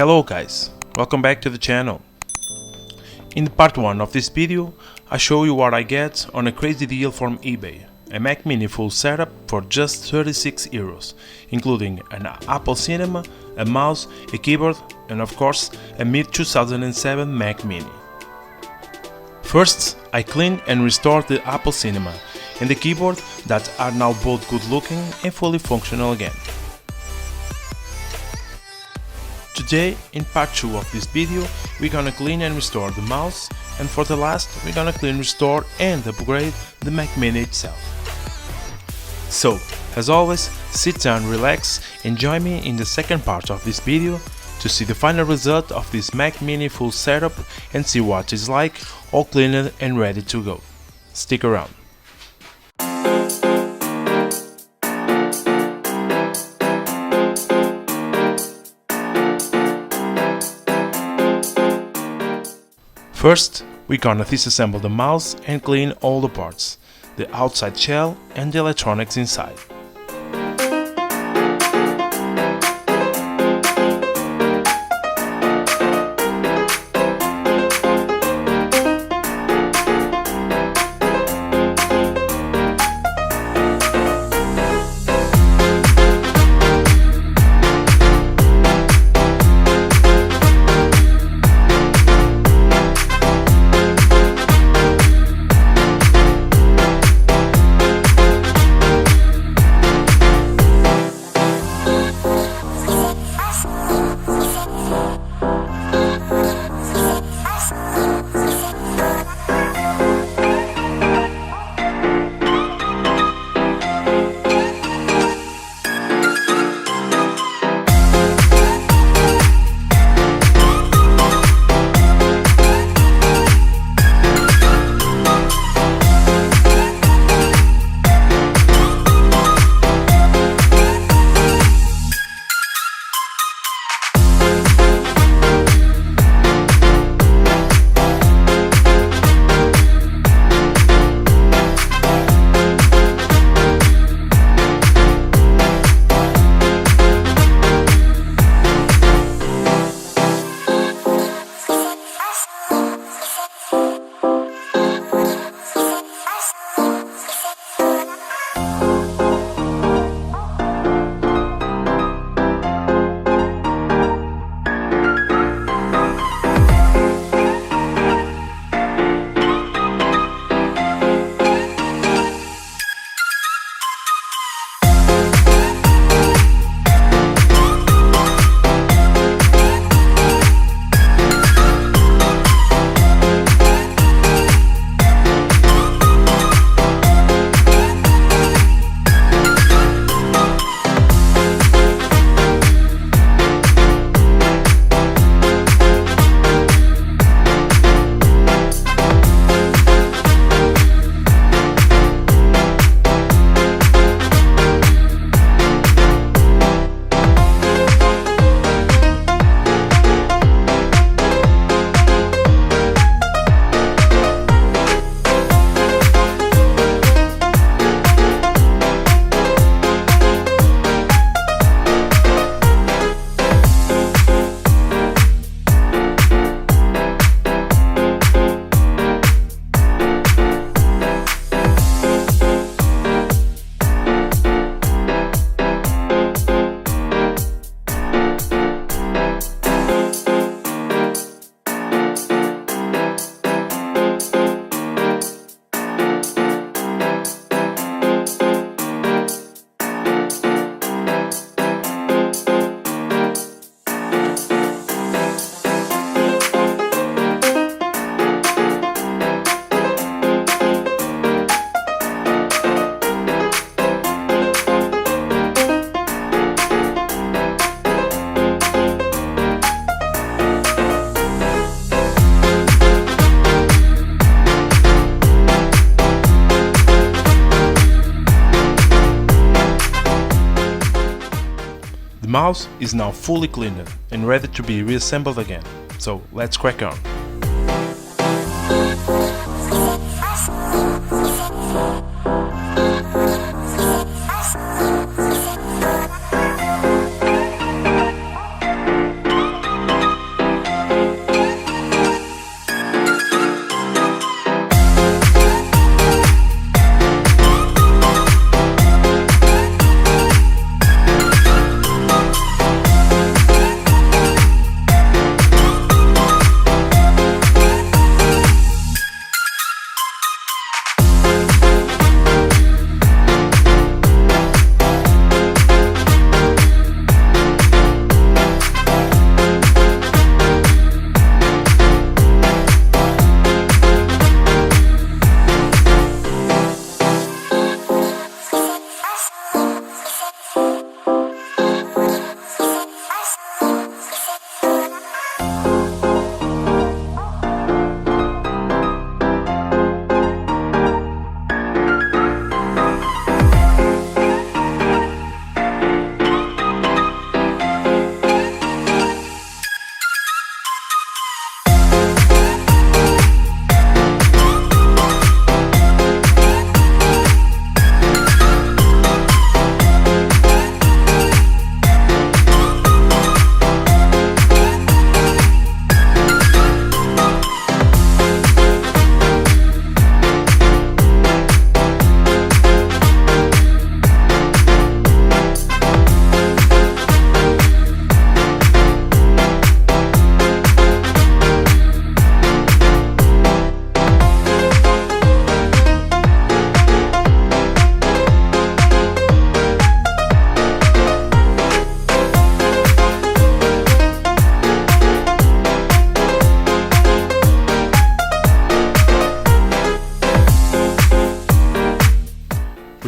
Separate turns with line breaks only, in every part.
Hello guys, welcome back to the channel. In part 1 of this video, I show you what I get on a crazy deal from eBay. A Mac Mini full setup for just 36 euros, including an Apple Cinema, a mouse, a keyboard and of course a mid-2007 Mac Mini. First, I cleaned and restored the Apple Cinema and the keyboard that are now both good looking and fully functional again. Today, in part 2 of this video, we're gonna clean and restore the mouse, and for the last, we're gonna clean, restore and upgrade the Mac Mini itself. So, as always, sit down, relax and join me in the second part of this video to see the final result of this Mac Mini full setup and see what it's like, all cleaned and ready to go. Stick around. First, we're gonna disassemble the mouse and clean all the parts, the outside shell and the electronics inside. The mouse is now fully cleaned and ready to be reassembled again, so let's crack on.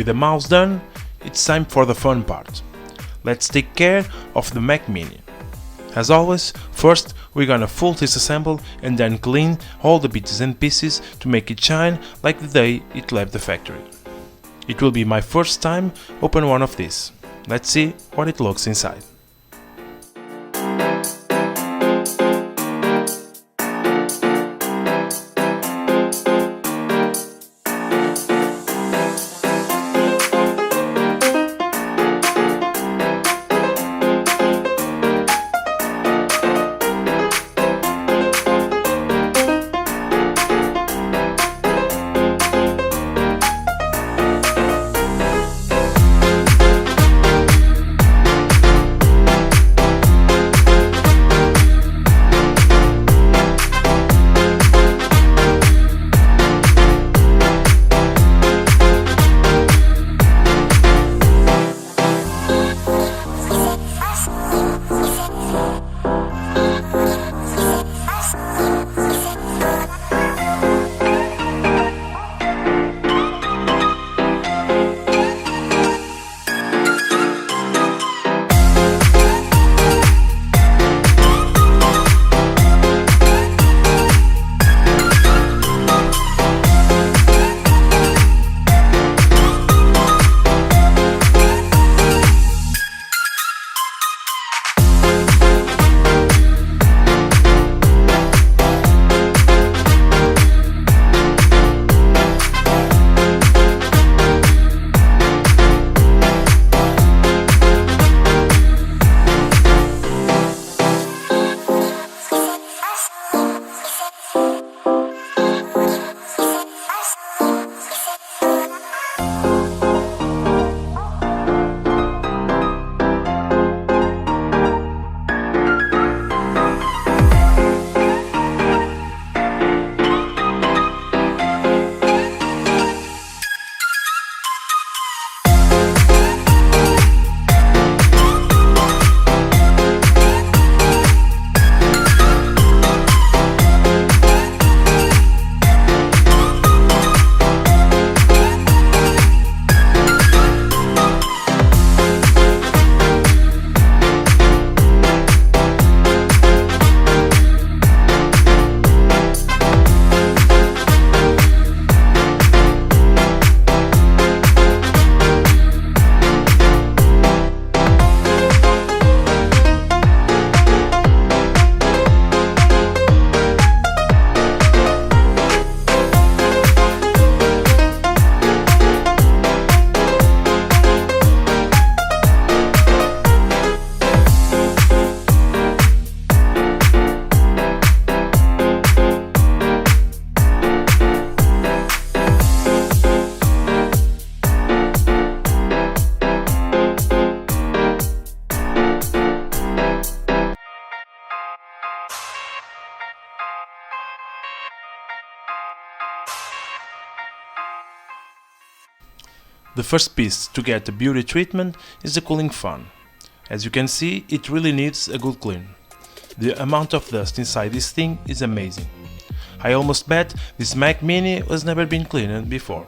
With the mouse done, it's time for the fun part. Let's take care of the Mac Mini. As always, first we're gonna full disassemble and then clean all the bits and pieces to make it shine like the day it left the factory. It will be my first time open one of these. Let's see what it looks inside. The first piece to get the beauty treatment is the cooling fan. As you can see, it really needs a good clean. The amount of dust inside this thing is amazing. I almost bet this Mac Mini has never been cleaned before.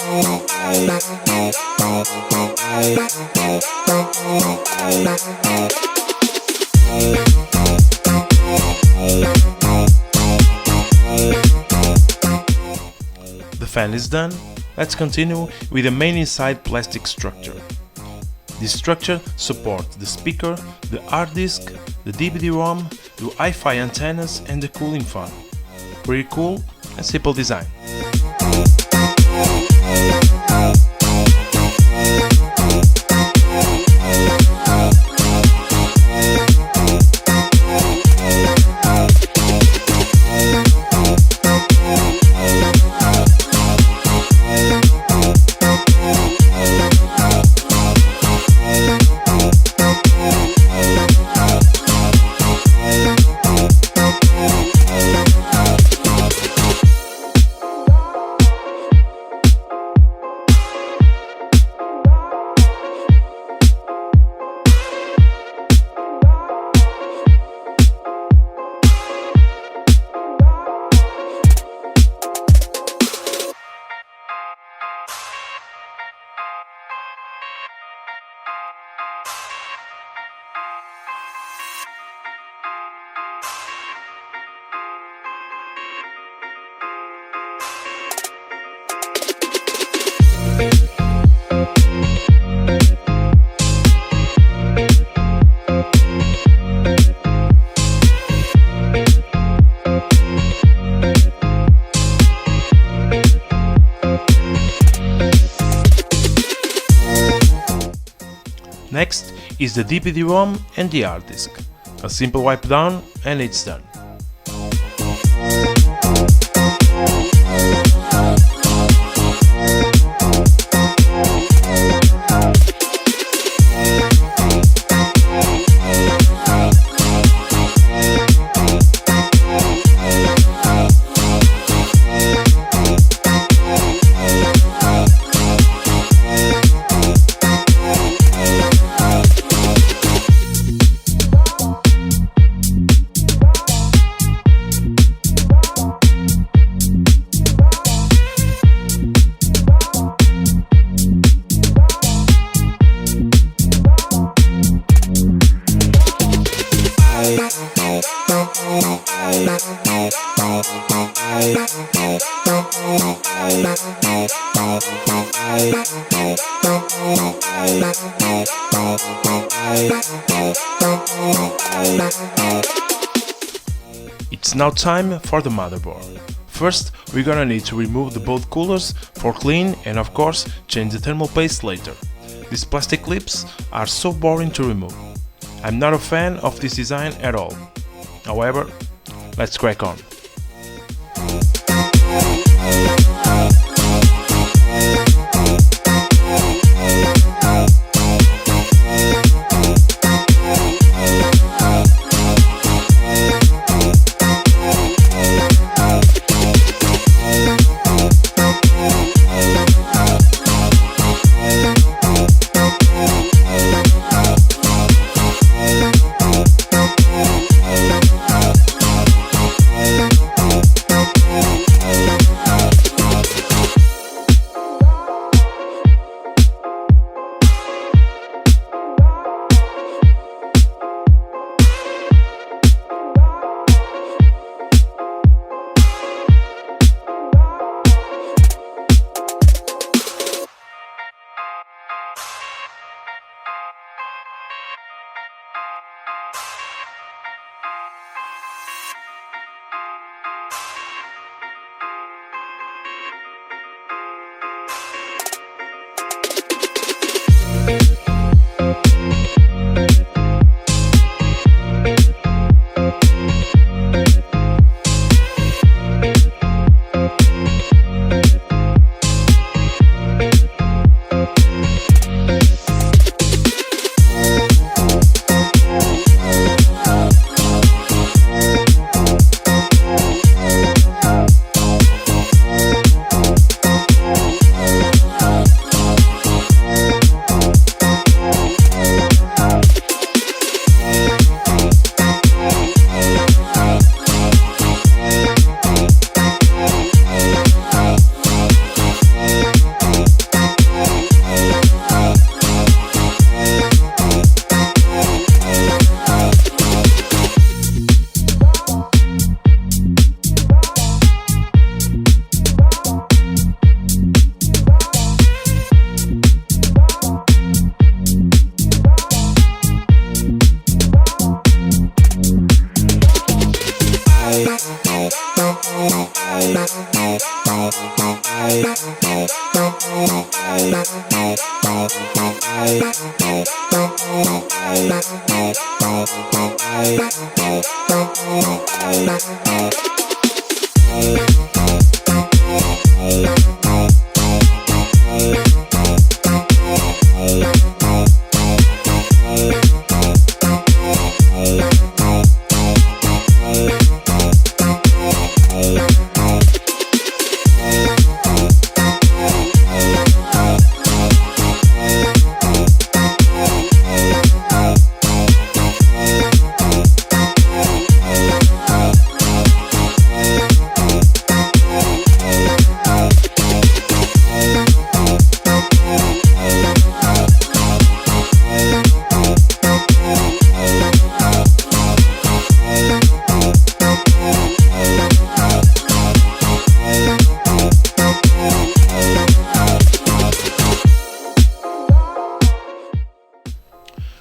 The fan is done. Let's continue with the main inside plastic structure. This structure supports the speaker, the hard disk, the DVD-ROM, the Wi-Fi antennas and the cooling fan. Pretty cool and simple design. Next is the DVD-ROM and the hard disk. A simple wipe down and it's done. It's now time for the motherboard. First, we're gonna need to remove the both coolers for clean and of course change the thermal paste later. These plastic clips are so boring to remove. I'm not a fan of this design at all. However, let's crack on.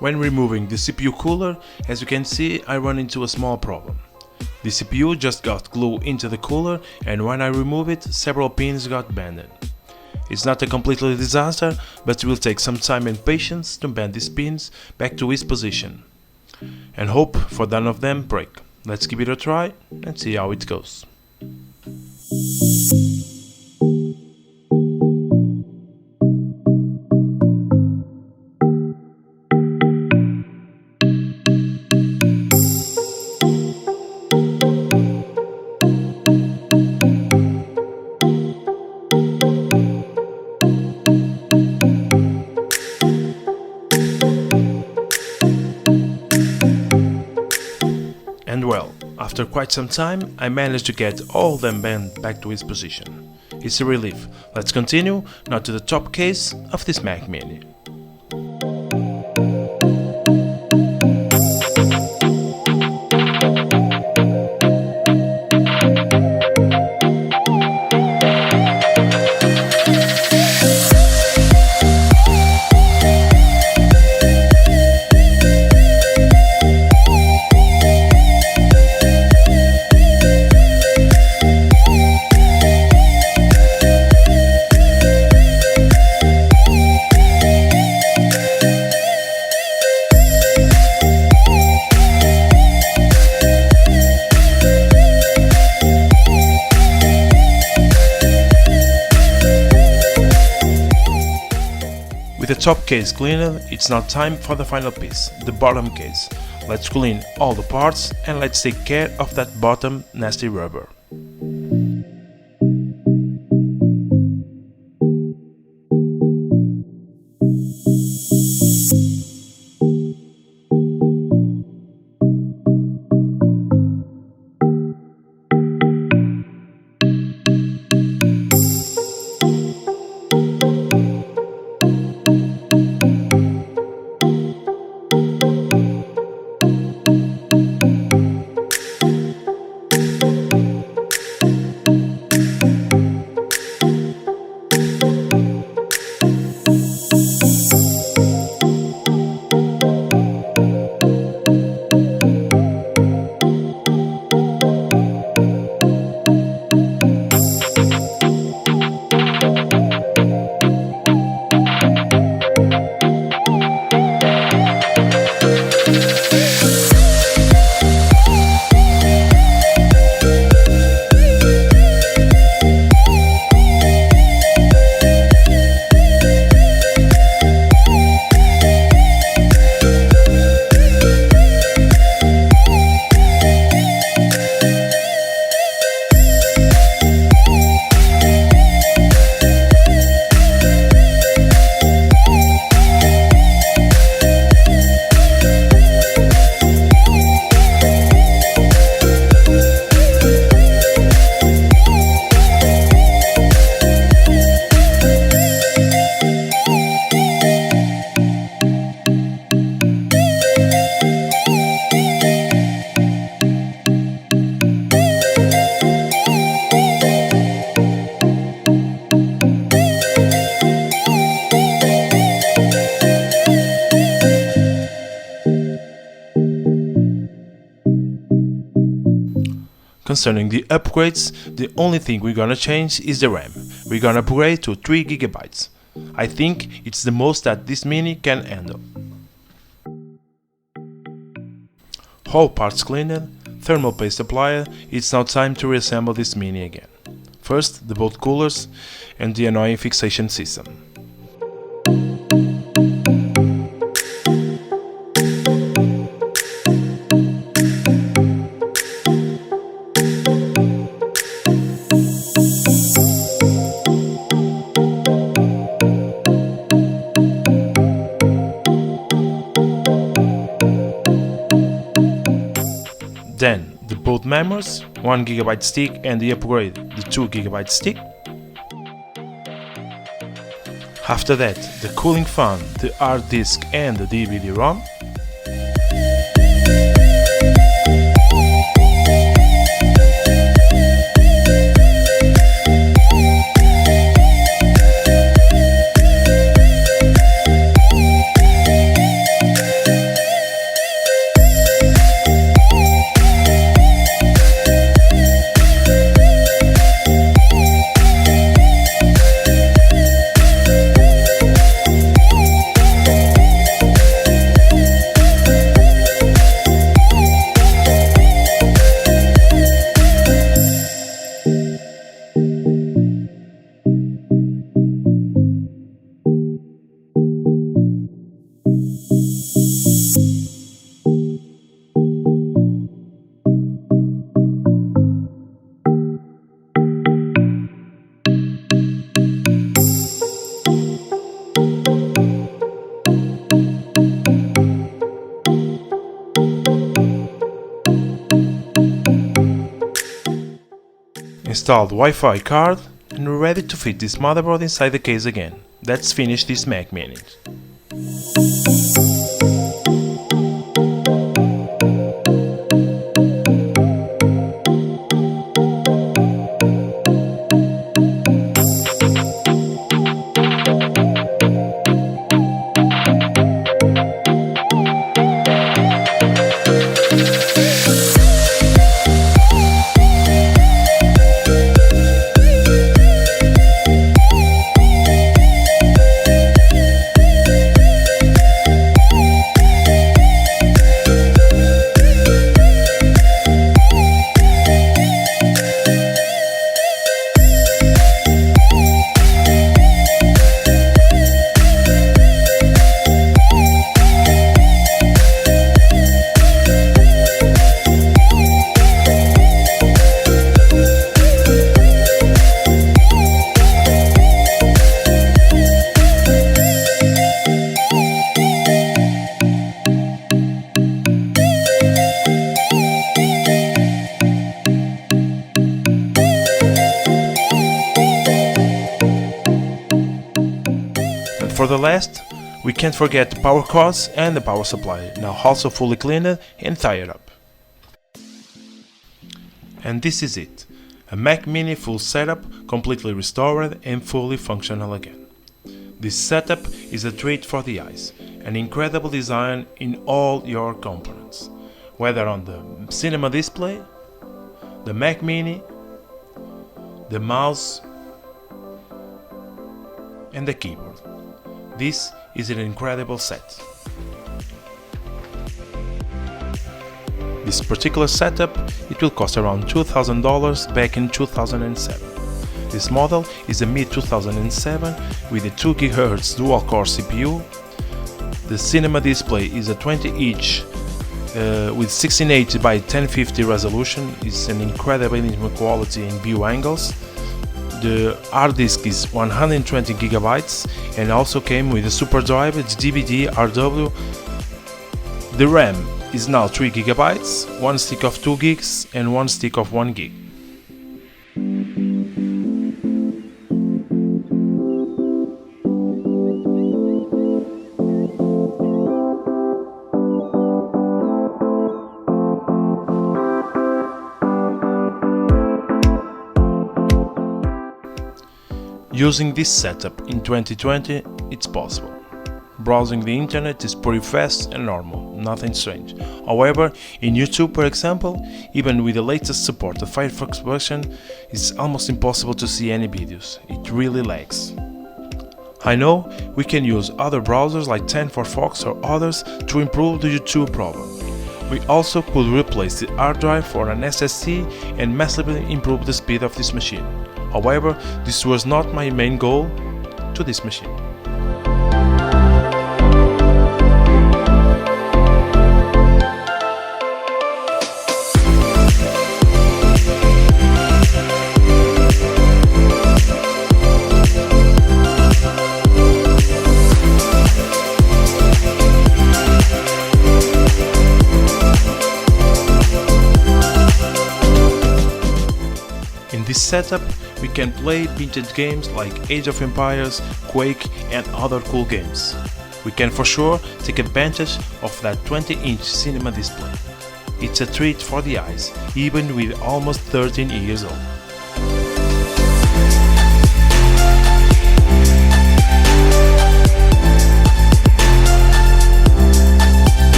When removing the CPU cooler, as you can see, I run into a small problem. The CPU just got glue into the cooler, and when I remove it, several pins got bended. It's not a completely disaster, but it will take some time and patience to bend these pins back to its position. And hope for none of them break. Let's give it a try and see how it goes. And well, after quite some time, I managed to get all them bent back to its position. It's a relief. Let's continue now to the top case of this Mac Mini. With the top case cleaned, it's now time for the final piece, the bottom case. Let's clean all the parts and let's take care of that bottom nasty rubber. Concerning the upgrades, the only thing we're gonna change is the RAM. We're gonna upgrade to 3 GB. I think it's the most that this Mini can handle. all parts cleaned, thermal paste applied, it's now time to reassemble this Mini again. First, the bolt coolers and the annoying fixation system. Then, the both members, 1GB stick and the upgrade, the 2GB stick. After that, the cooling fan, the hard disk and the DVD-ROM. Installed Wi-Fi card and we're ready to fit this motherboard inside the case again. Let's finish this Mac Mini. For the last, we can't forget the power cords and the power supply, now also fully cleaned and tied up. And this is it, a Mac Mini full setup, completely restored and fully functional again. This setup is a treat for the eyes, an incredible design in all your components, whether on the cinema display, the Mac Mini, the mouse and the keyboard. This is an incredible set. This particular setup, it will cost around $2,000 back in 2007. This model is a mid-2007 with a 2 GHz dual-core CPU. The cinema display is a 20-inch with 1680 by 1050 resolution. It's an incredible image quality in view angles. The hard disk is 120 GB and also came with a super drive, the DVD RW. The RAM is now 3 GB, one stick of 2 gigs and one stick of 1 gig. Using this setup in 2020, it's possible. Browsing the internet is pretty fast and normal, nothing strange. However, in YouTube, for example, even with the latest support of Firefox version, it's almost impossible to see any videos. It really lags. I know we can use other browsers like Firefox or others to improve the YouTube problem. We also could replace the hard drive for an SSD and massively improve the speed of this machine. However, this was not my main goal to this machine. In this setup, we can play vintage games like Age of Empires, Quake and other cool games. We can for sure take advantage of that 20-inch cinema display. It's a treat for the eyes, even with almost 13 years old.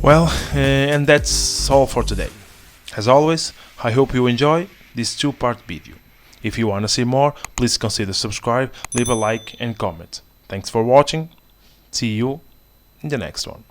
Well, and that's all for today. As always, I hope you enjoy this two-part video. If you want to see more, please consider subscribe, leave a like and comment. Thanks for watching. See you in the next one.